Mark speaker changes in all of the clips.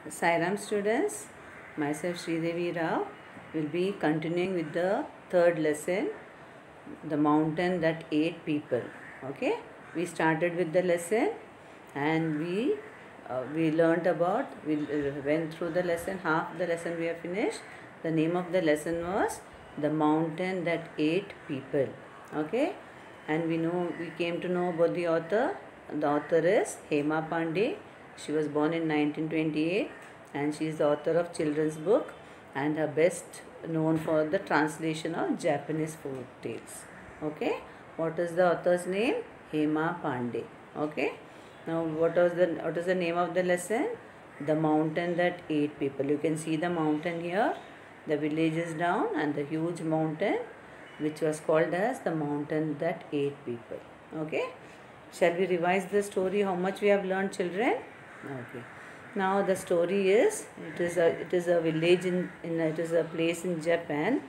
Speaker 1: Sairam students, myself Sridevi Rao will be continuing with the third lesson, the mountain that ate people. Okay, we started with the lesson and we learned about, went through the lesson, half the lesson we have finished. The name of the lesson was the mountain that ate people. Okay, and we came to know about the author. The author is Hema Pandey. She was born in 1928 and she is the author of children's book and her best known for the translation of Japanese folk tales. Okay, what is the author's name? Hema Pandey. Okay, now what is the name of the lesson? The mountain that ate people. You can see the mountain here. The village is down and the huge mountain which was called as the mountain that ate people. Okay, shall we revise the story? How much we have learned, children? Okay. Now the story is it is a village it is a place in Japan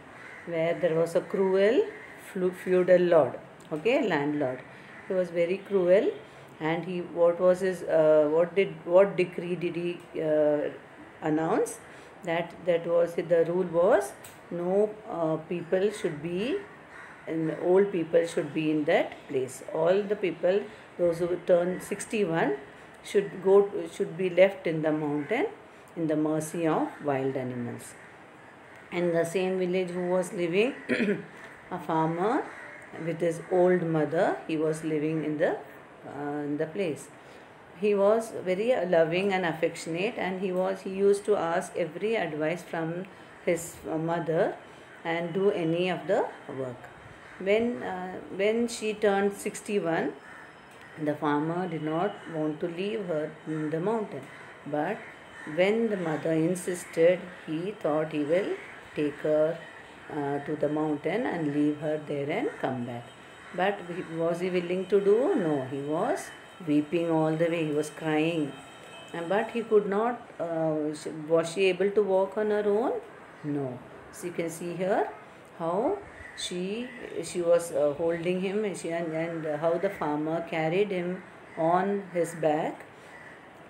Speaker 1: where there was a cruel feudal lord. Okay, landlord. He was very cruel, and what decree did he announce? That was the rule was no people should be, and old people should be in that place. All the people, those who turn 61, should be left in the mountain in the mercy of wild animals. In the same village who was living a farmer with his old mother. He was living in the place. He was very loving and affectionate, and he used to ask every advice from his mother and do any of the work. When she turned 61, the farmer did not want to leave her in the mountain, but when the mother insisted, he thought he will take her to the mountain and leave her there and come back. But was he willing to do? No, he was weeping all the way. He was crying, but he could not. Was she able to walk on her own? No. So you can see here how she was holding him, and how the farmer carried him on his back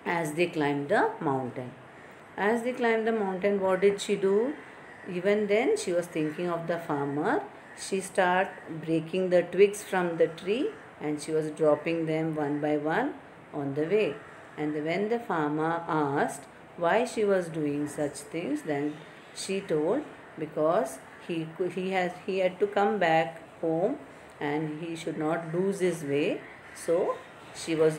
Speaker 1: as they climbed the mountain. As they climbed the mountain, what did she do? Even then, she was thinking of the farmer. She started breaking the twigs from the tree and she was dropping them one by one on the way. And when the farmer asked why she was doing such things, then she told because he had to come back home and he should not lose his way. So she was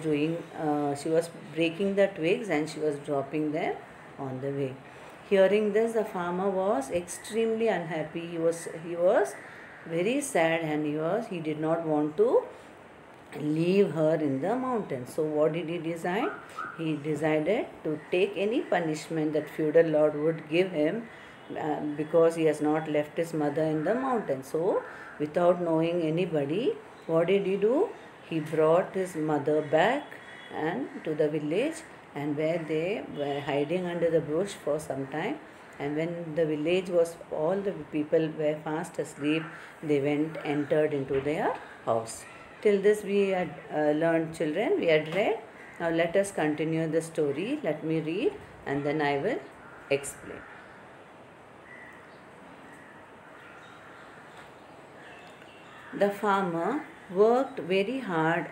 Speaker 1: breaking the twigs and she was dropping them on the way. Hearing this, the farmer was extremely unhappy. He was very sad, and he did not want to leave her in the mountain. So what did he decide? He decided to take any punishment that feudal lord would give him because he has not left his mother in the mountain. So without knowing anybody, what did he do? He brought his mother back and to the village, and where they were hiding under the bush for some time. And when the village was, all the people were fast asleep, they entered into their house. Till this we had learned, children, we had read. Now let us continue the story. Let me read and then I will explain. The farmer worked very hard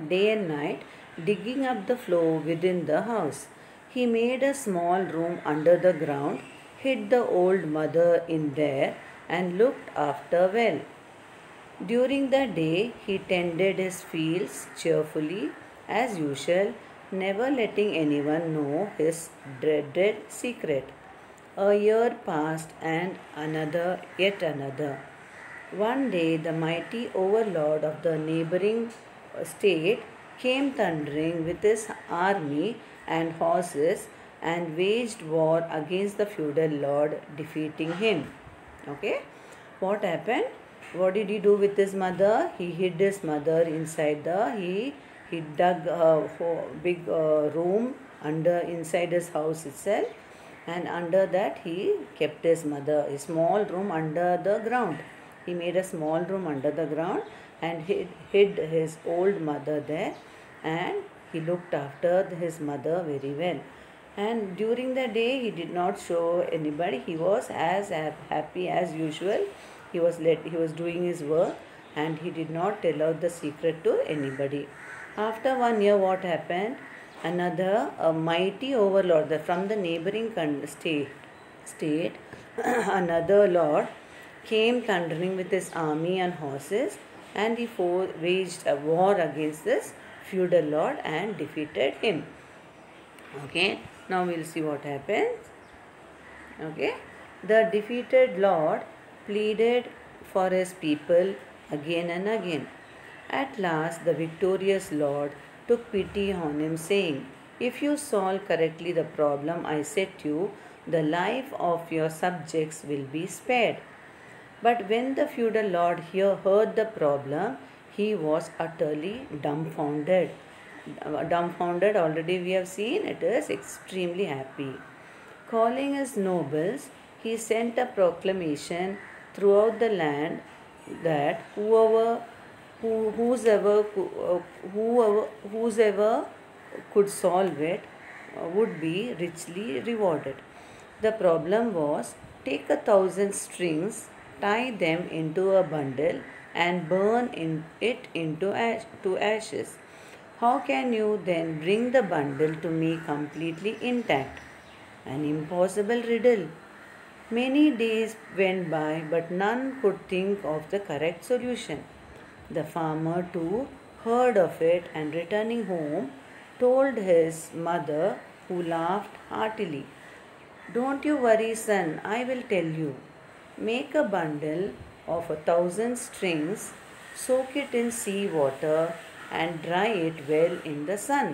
Speaker 1: day and night, digging up the floor within the house. He made a small room under the ground, hid the old mother in there, and looked after well. During the day, he tended his fields cheerfully as usual, never letting anyone know his dreaded secret. A year passed and yet another. One day, the mighty overlord of the neighboring state came thundering with his army and horses and waged war against the feudal lord, defeating him. Okay, what happened? What did he do with his mother? He hid his mother inside he dug a big room inside his house itself, and under that he kept his mother, a small room under the ground. He made a small room under the ground and hid his old mother there, and he looked after his mother very well. And during the day he did not show anybody. He was as happy as usual. He was doing his work, and he did not tell out the secret to anybody. After 1 year, what happened? Another a mighty overlord from the neighboring state another lord came thundering with his army and horses, and he waged a war against this feudal lord and defeated him. Okay, now we'll see what happens. Okay, the defeated lord pleaded for his people again and again. At last, the victorious lord took pity on him, saying, "If you solve correctly the problem I set you, the life of your subjects will be spared." But when the feudal lord heard the problem, he was utterly dumbfounded. Dumbfounded, already we have seen, it is extremely happy. Calling his nobles, he sent a proclamation throughout the land that whoever could solve it would be richly rewarded. The problem was, take 1,000 strings, tie them into a bundle, and burn it into to ashes. How can you then bring the bundle to me completely intact? An impossible riddle. Many days went by, but none could think of the correct solution. The farmer too heard of it, and returning home told his mother, who laughed heartily. "Don't you worry, son, I will tell you. Make a bundle of 1,000 strings, soak it in sea water, and dry it well in the sun.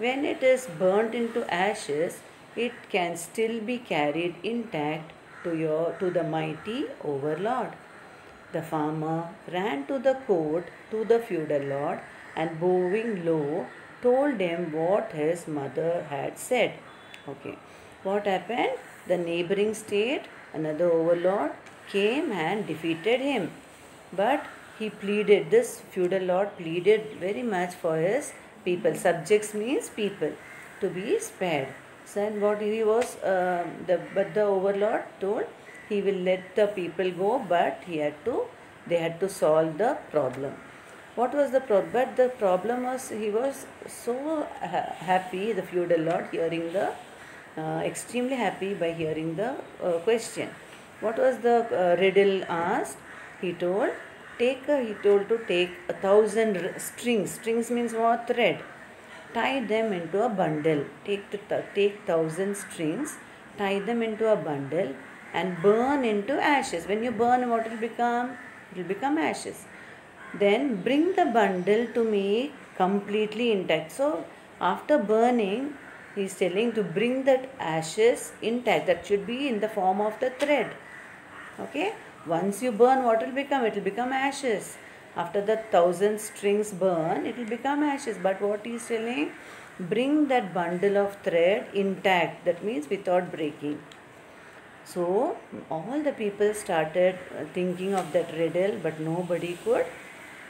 Speaker 1: When it is burnt into ashes, it can still be carried intact to the mighty overlord." The farmer ran to the court to the feudal lord, and bowing low told him what his mother had said. Okay, what happened? The neighboring state, another overlord, came and defeated him. But this feudal lord pleaded very much for his people. Subjects means people, to be spared. So, and what he was, but the overlord told he will let the people go, but they had to solve the problem. What was the problem? But the problem was, he was so happy, the feudal lord, hearing the extremely happy by hearing the question. What was the riddle asked? He told to take 1,000 strings. Strings means what? Thread. Tie them into a bundle. Take 1,000 strings, tie them into a bundle, and burn into ashes. When you burn, what will become? It will become ashes. Then bring the bundle to me completely intact. So after burning, he is telling to bring that ashes intact. That should be in the form of the thread. Okay. Once you burn, what will become? It will become ashes. After the 1,000 strings burn, it will become ashes. But what he is telling? Bring that bundle of thread intact. That means without breaking. So all the people started thinking of that riddle, but nobody could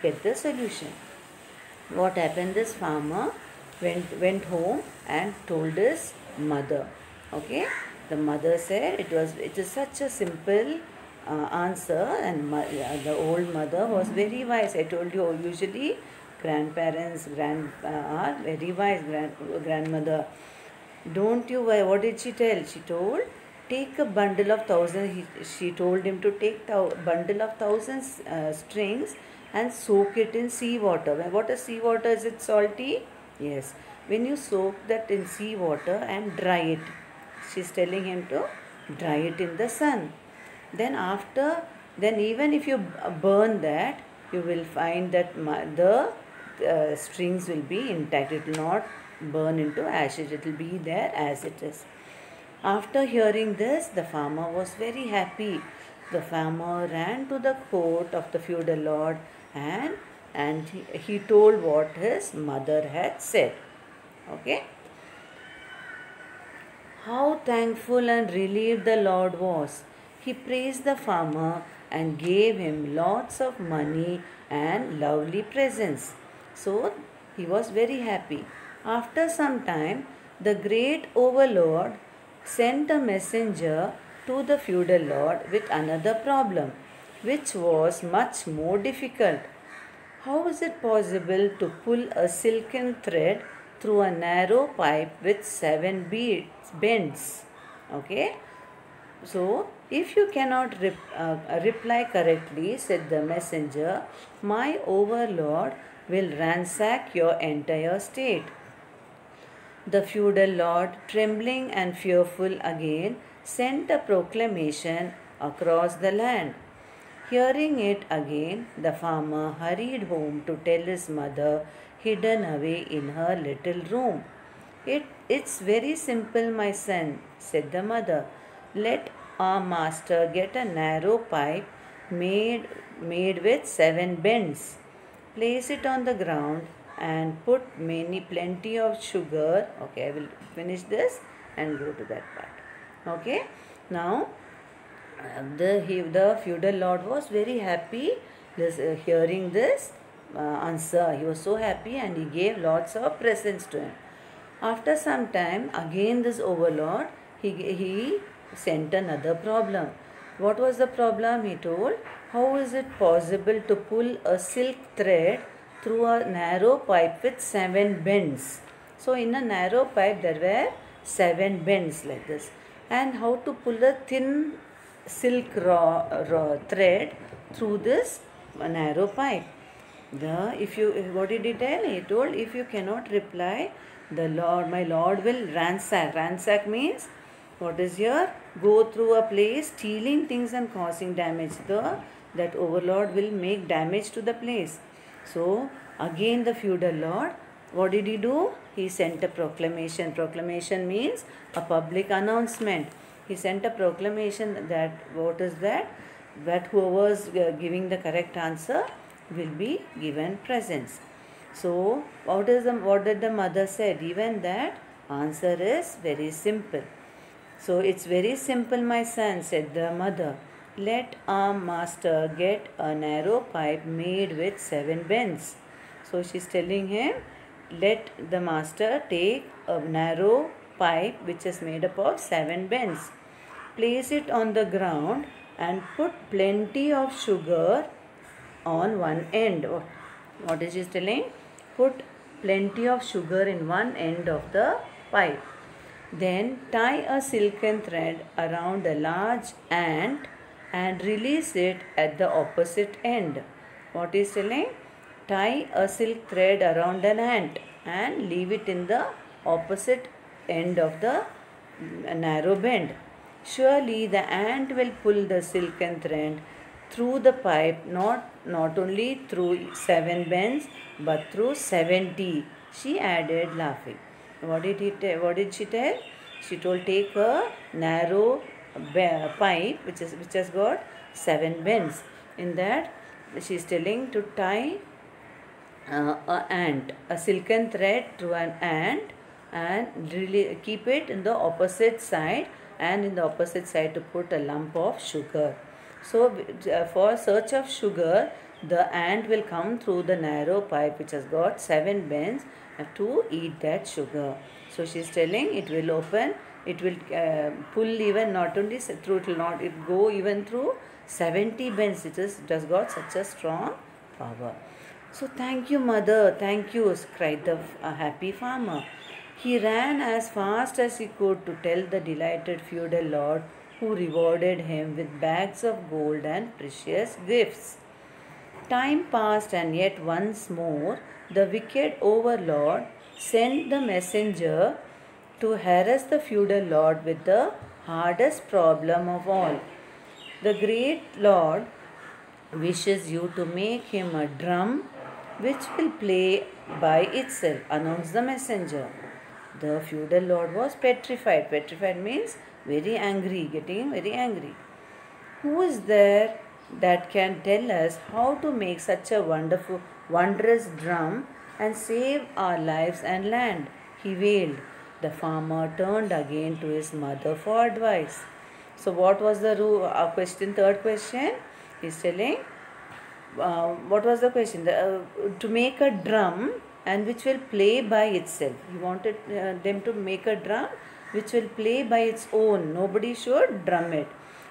Speaker 1: get the solution. What happened? This farmer went home and told his mother. Okay, the mother said it is such a simple answer, and the old mother was very wise. I told you, usually grandparents are very wise. Grandmother, don't you worry. What did she tell? She told, take a bundle of 1,000. She told him to take a bundle of 1,000 strings and soak it in sea water. What is sea water? Is it salty? Yes. When you soak that in sea water and dry it, she's telling him to dry it in the sun. Then even if you burn that, you will find that the strings will be intact. It will not burn into ashes. It will be there as it is. After hearing this, the farmer was very happy. The farmer ran to the court of the feudal lord, and he told what his mother had said. Okay. How thankful and relieved the lord was. He praised the farmer and gave him lots of money and lovely presents. So he was very happy. After some time, The great overlord sent a messenger to the feudal lord with another problem, which was much more difficult. How is it possible to pull a silken thread through a narrow pipe with 7 bends? Okay. So, if you cannot reply correctly, said the messenger, my overlord will ransack your entire state. The feudal lord, trembling and fearful again, sent a proclamation across the land. Hearing it again, the farmer hurried home to tell his mother, hidden away in her little room. It's very simple, my son, said the mother. Let our master get a narrow pipe made with 7 bends. Place it on the ground and put plenty of sugar. Okay, I will finish this and go to that part. Okay, now the feudal lord was very happy hearing this answer. He was so happy and he gave lots of presents to him. After some time, again this overlord, he sent another problem. What was the problem? He told, how is it possible to pull a silk thread through a narrow pipe with 7 bends? So in a narrow pipe there were 7 bends like this. And how to pull a thin silk raw thread through this narrow pipe? What did he tell? He told, if you cannot reply, my lord will ransack. Ransack means, what is here? Go through a place, stealing things and causing damage. That overlord will make damage to the place. So again the feudal lord, what did he do? He sent a proclamation. Proclamation means a public announcement. He sent a proclamation that, what is that? That whoever is giving the correct answer will be given presents. So what did the mother said? Even that answer is very simple. So it's very simple, my son, said the mother. Let our master get a narrow pipe made with 7 bends. So she's telling him, let the master take a narrow pipe which is made up of 7 bends. Place it on the ground and put plenty of sugar on one end. What is she telling? Put plenty of sugar in one end of the pipe. Then tie a silken thread around a large ant and release it at the opposite end. What is telling? Tie a silk thread around an ant and leave it in the opposite end of the narrow bend. Surely the ant will pull the silken thread through the pipe, not only through 7 bends but through 70. She added, laughing. What did she tell? She told, take a narrow pipe which has got 7 bends. In that, she is telling to tie a silken thread through an ant and really keep it in the opposite side, and in the opposite side to put a lump of sugar. So for search of sugar, the ant will come through the narrow pipe which has got 7 bends to eat that sugar. So she is telling, it will open, it will pull even not only through, it will not it go even through 70 bends. It has got such a strong power. So thank you, mother, thank you, cried the happy farmer. He ran as fast as he could to tell the delighted feudal lord, who rewarded him with bags of gold and precious gifts. Time passed, and yet once more the wicked overlord sent the messenger to harass the feudal lord with the hardest problem of all. The great lord wishes you to make him a drum which will play by itself, announced the messenger. The feudal lord was petrified. Petrified means very angry, getting very angry. Who is there that can tell us how to make such a wondrous drum and save our lives and land? He wailed. The farmer turned again to his mother for advice. So what was the question? Third question is telling, what was the question? To make a drum and which will play by itself. He wanted them to make a drum which will play by its own. Nobody should drum it.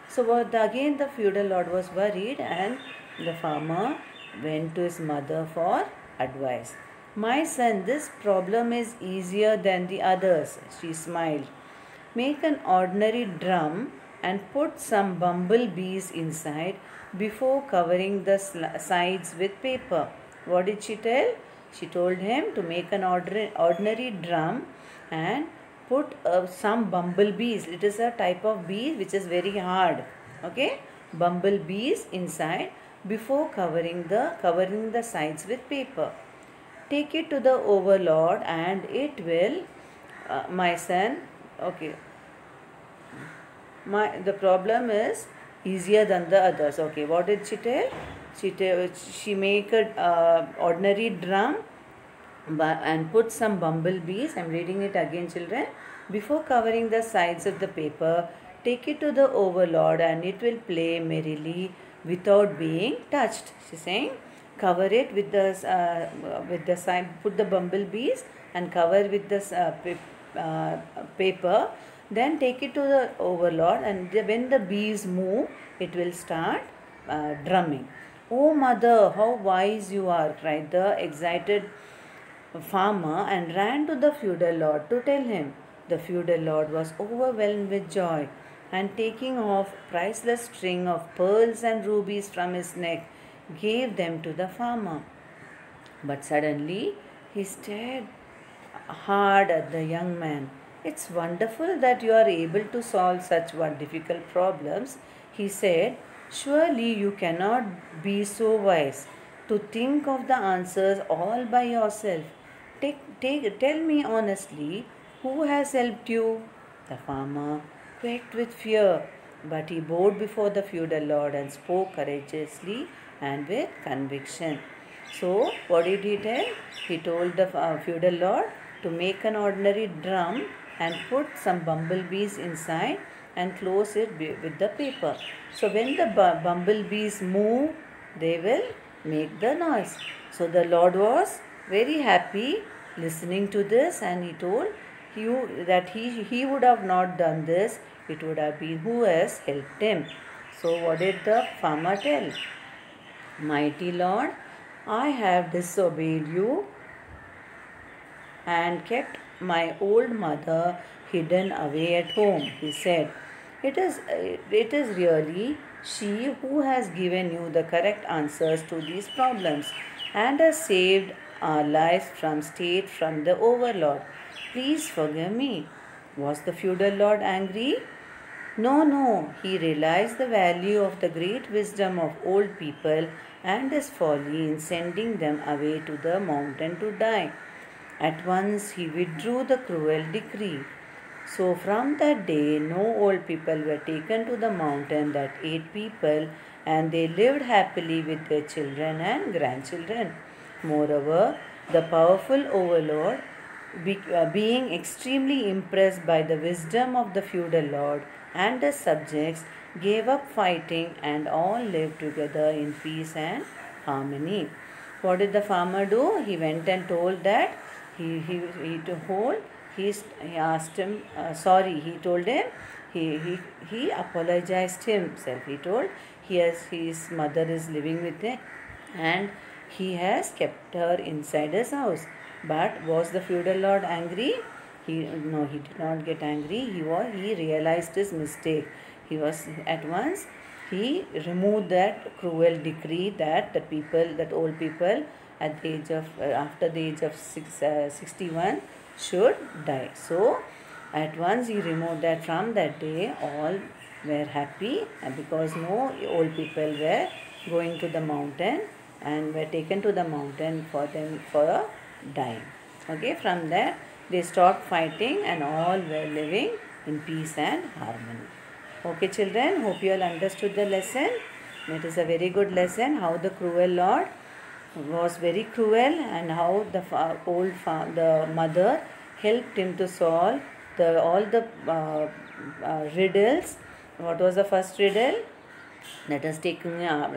Speaker 1: So again the feudal lord was worried, and the farmer went to his mother for advice. My son, this problem is easier than the others, she smiled. Make an ordinary drum and put some bumblebees inside before covering the sides with paper. What did she tell? She told him to make an ordinary drum and put some bumblebees. It is a type of bee which is very hard. Okay, bumblebees inside before covering the sides with paper. Take it to the overlord and it will, my son. Okay, the problem is easier than the others. Okay, what did she tell? She make a ordinary drum and put some bumblebees. I am reading it again, children. Before covering the sides of the paper, take it to the overlord and it will play merrily without being touched. She is saying, cover it with the side, put the bumblebees and cover with the paper. Then take it to the overlord, and when the bees move, it will start drumming. Oh mother, how wise you are, cried the excited farmer and ran to the feudal lord to tell him. The feudal lord was overwhelmed with joy, and taking off priceless string of pearls and rubies from his neck, gave them to the farmer. But suddenly he stared hard at the young man. It's wonderful that you are able to solve such difficult problems, he said. Surely you cannot be so wise to think of the answers all by yourself. Tell me honestly, who has helped you? The farmer quaked with fear, but he bowed before the feudal lord and spoke courageously and with conviction. So, what did he tell? He told the feudal lord to make an ordinary drum and put some bumblebees inside and close it with the paper. So when the bumblebees move, they will make the noise. So the Lord was very happy listening to this, and he told you that he would have not done this. It would have been who has helped him. So what did the farmer tell? Mighty Lord, I have disobeyed you and kept my old mother hidden away at home, he said. It is really she who has given you the correct answers to these problems and has saved our lives from the overlord. Please forgive me. Was the feudal lord angry? No, he realized the value of the great wisdom of old people and his folly in sending them away to the mountain to die. At once he withdrew the cruel decree. So from that day, no old people were taken to the mountain, that 8 people, and they lived happily with their children and grandchildren. Moreover, the powerful overlord, being extremely impressed by the wisdom of the feudal lord and his subjects, gave up fighting and all lived together in peace and harmony. What did the farmer do? He went and told that he asked him sorry. He told him he apologized himself. He told his mother is living with him and he has kept her inside his house. But was the feudal lord angry? He did not get angry. He realized his mistake. He removed that cruel decree that old people at the age of after the age of 61 should die. So at once he removed that. From that day all were happy, and because no old people were going to the mountain and were taken to the mountain for dying. Okay, from that they stopped fighting and all were living in peace and harmony. Okay children, hope you all understood the lesson. It is a very good lesson how the cruel lord was very cruel and how the mother helped him to solve all the riddles. What was the first riddle? Let us take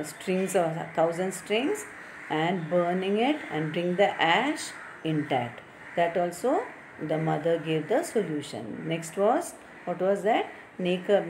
Speaker 1: strings of 1,000 strings and burning it and bring the ash intact. That also the mother gave the solution. Next was, what was that? Make a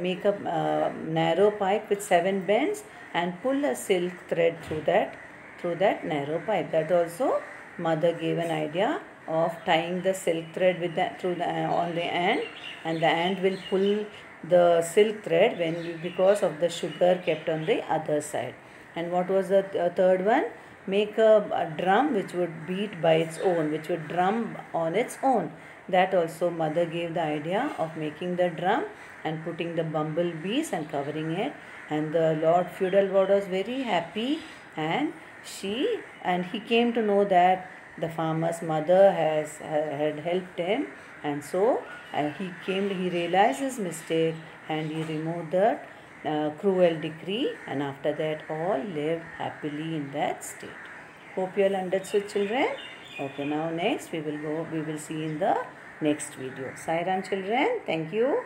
Speaker 1: narrow pipe with 7 bends and pull a silk thread through that narrow pipe. That also mother gave an idea of tying the silk thread with the, through the on the ant, and the ant will pull the silk thread because of the sugar kept on the other side. And what was the third one? Make a drum which would beat by its own, which would drum on its own. That also mother gave the idea of making the drum and putting the bumblebees and covering it. And the Lord Feudal was very happy, and he came to know that the farmer's mother had helped him, and so he realized his mistake, and he removed the cruel decree, and after that all lived happily in that state. Hope you all understood, children. Okay, now next we will see in the next video. Sai Ram, children. Thank you.